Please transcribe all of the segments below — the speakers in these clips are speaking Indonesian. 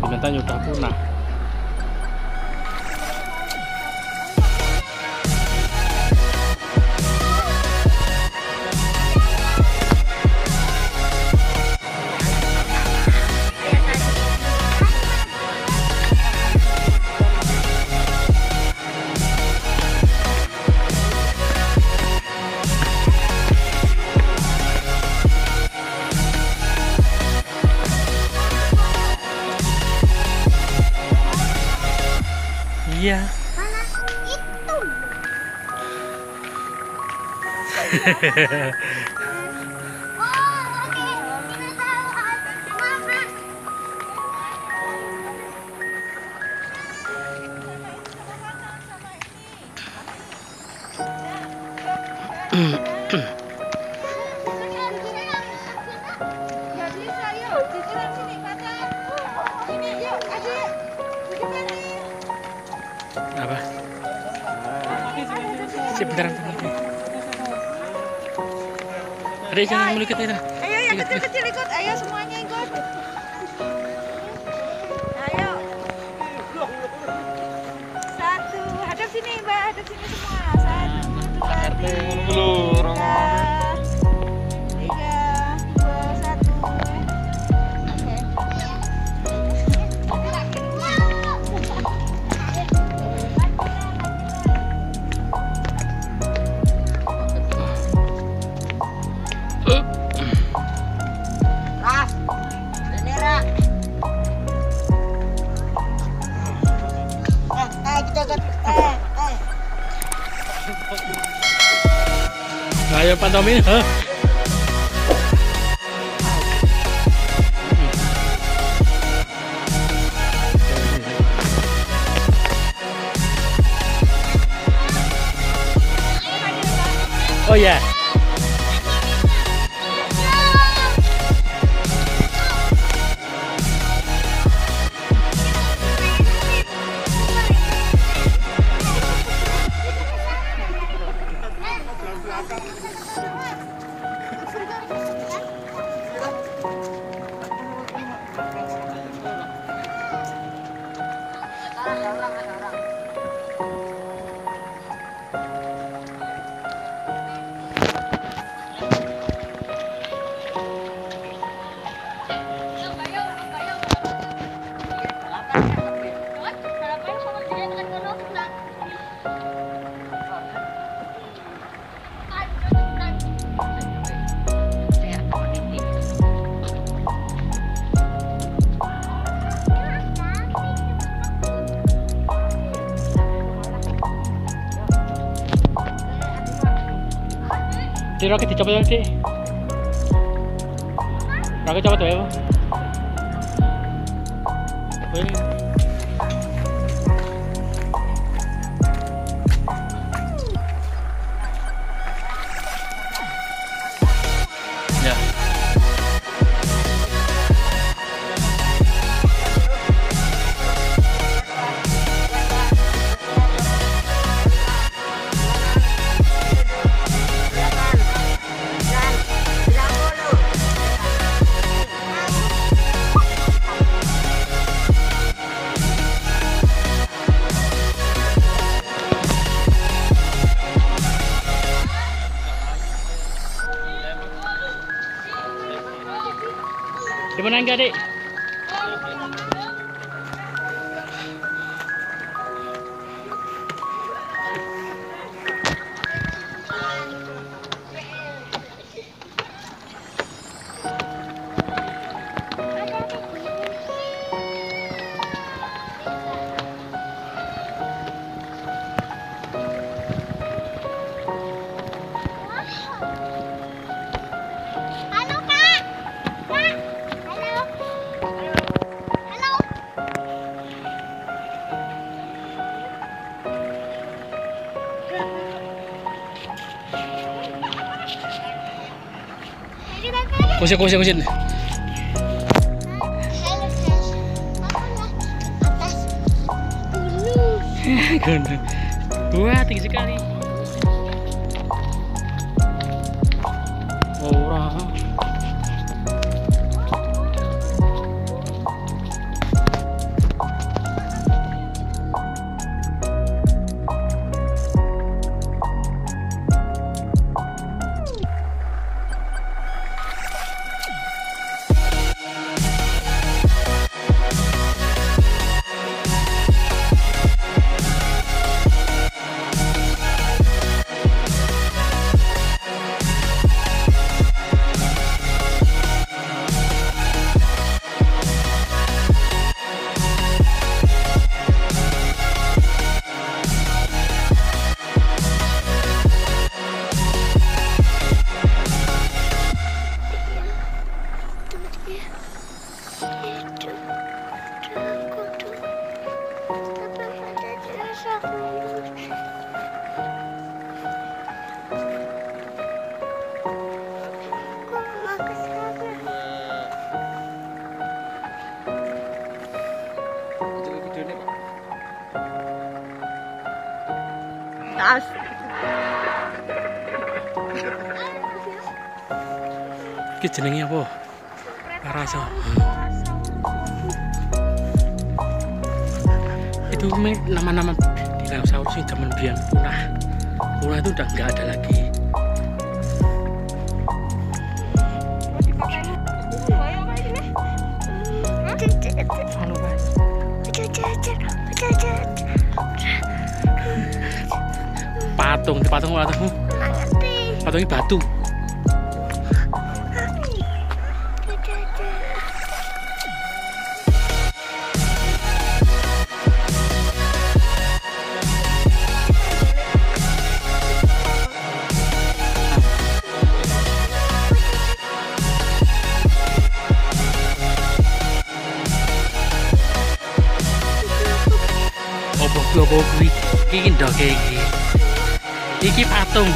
Binatang udah punah. Iya. Mana itu? Oh, oke. Dinosaurus. Mama. Nggak bisa, yuk. Cicilan sini, Kata. Sini, yuk, adik. Cicilan nih. Apa? Sip, bentar. Adik jangan mau ikut itu. Ayo, yang kecil-kecil ikut. Ayo, semuanya ikut. Ayo. Satu. Hadap sini, Mbak. Hadap sini semua. Satu, dua, tiga. Tiga, dua, satu. Oke. Ayo pantomin, ha? Oh ya. Di roket dicopot ya, Dik. Roket copot ya, Bu. Ini. Ya. Gimana enggak, Dik? Kusin. Halo guys, aku lagi atas gunung. Gunung. Wah, tinggi sekali. Orang. Tas. Iki jenenge apa? Rasa. Itu nama-nama dinosaurus yang zaman biyen punah. Punah itu udah nggak ada lagi. Halo guys. Patungnya batu. Opo kuwi iki ndoke iki. Iki patung.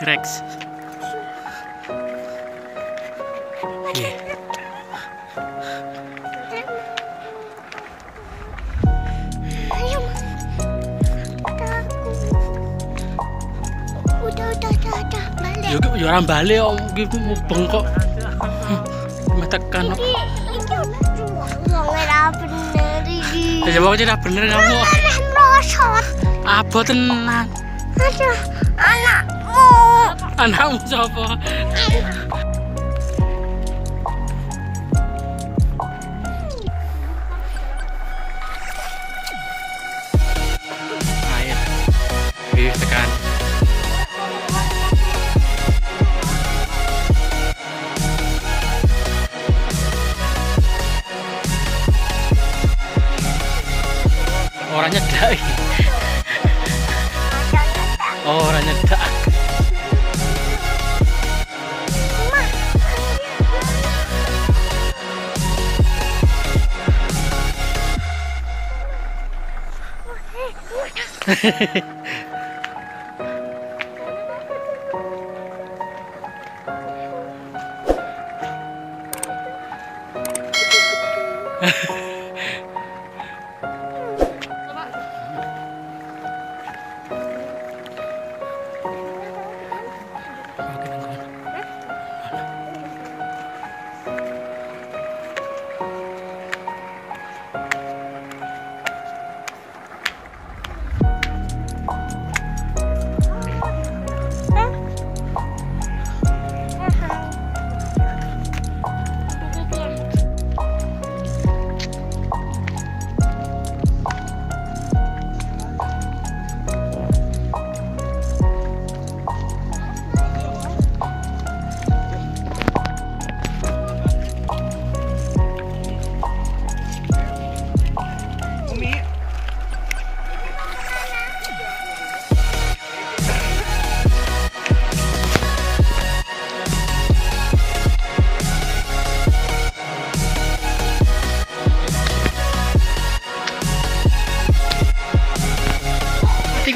T-Rex. Iya. Yo ora bali kok bengkok. Metekan kok. Iki wong ora bener iki. Ya pokoknya ora bener kamu. Rosot. Abot tenan. Aduh, anakmu. Anakmu sapa? Ayo. Wis tekan. Orang nyedak. Oh, orang nyedak.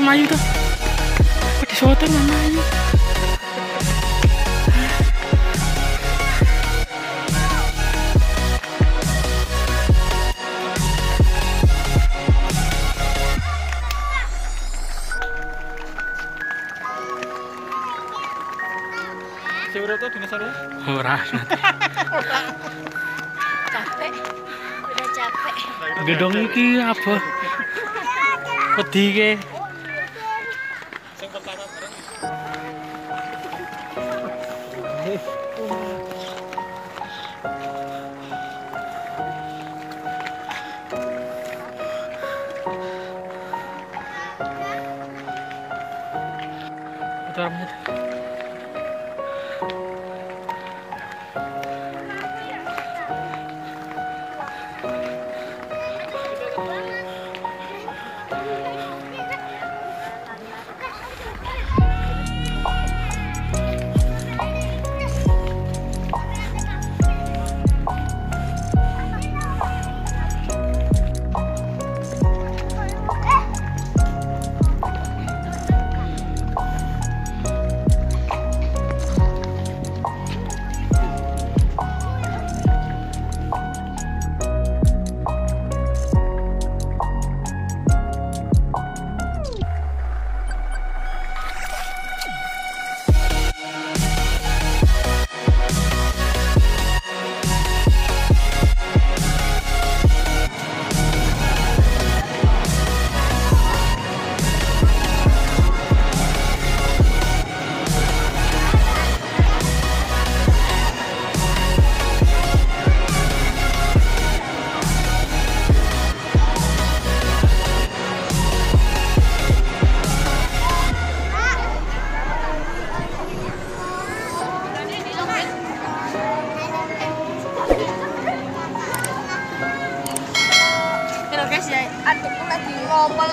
Melayu tuh. Di soto Melayu. Seru tuh dinosaurus. Ora nanti. Capek. Udah capek. Gedong iki apa? Wedi ke. Sing pertama bareng. Putar menit. Guys ya, adikku lagi ngomel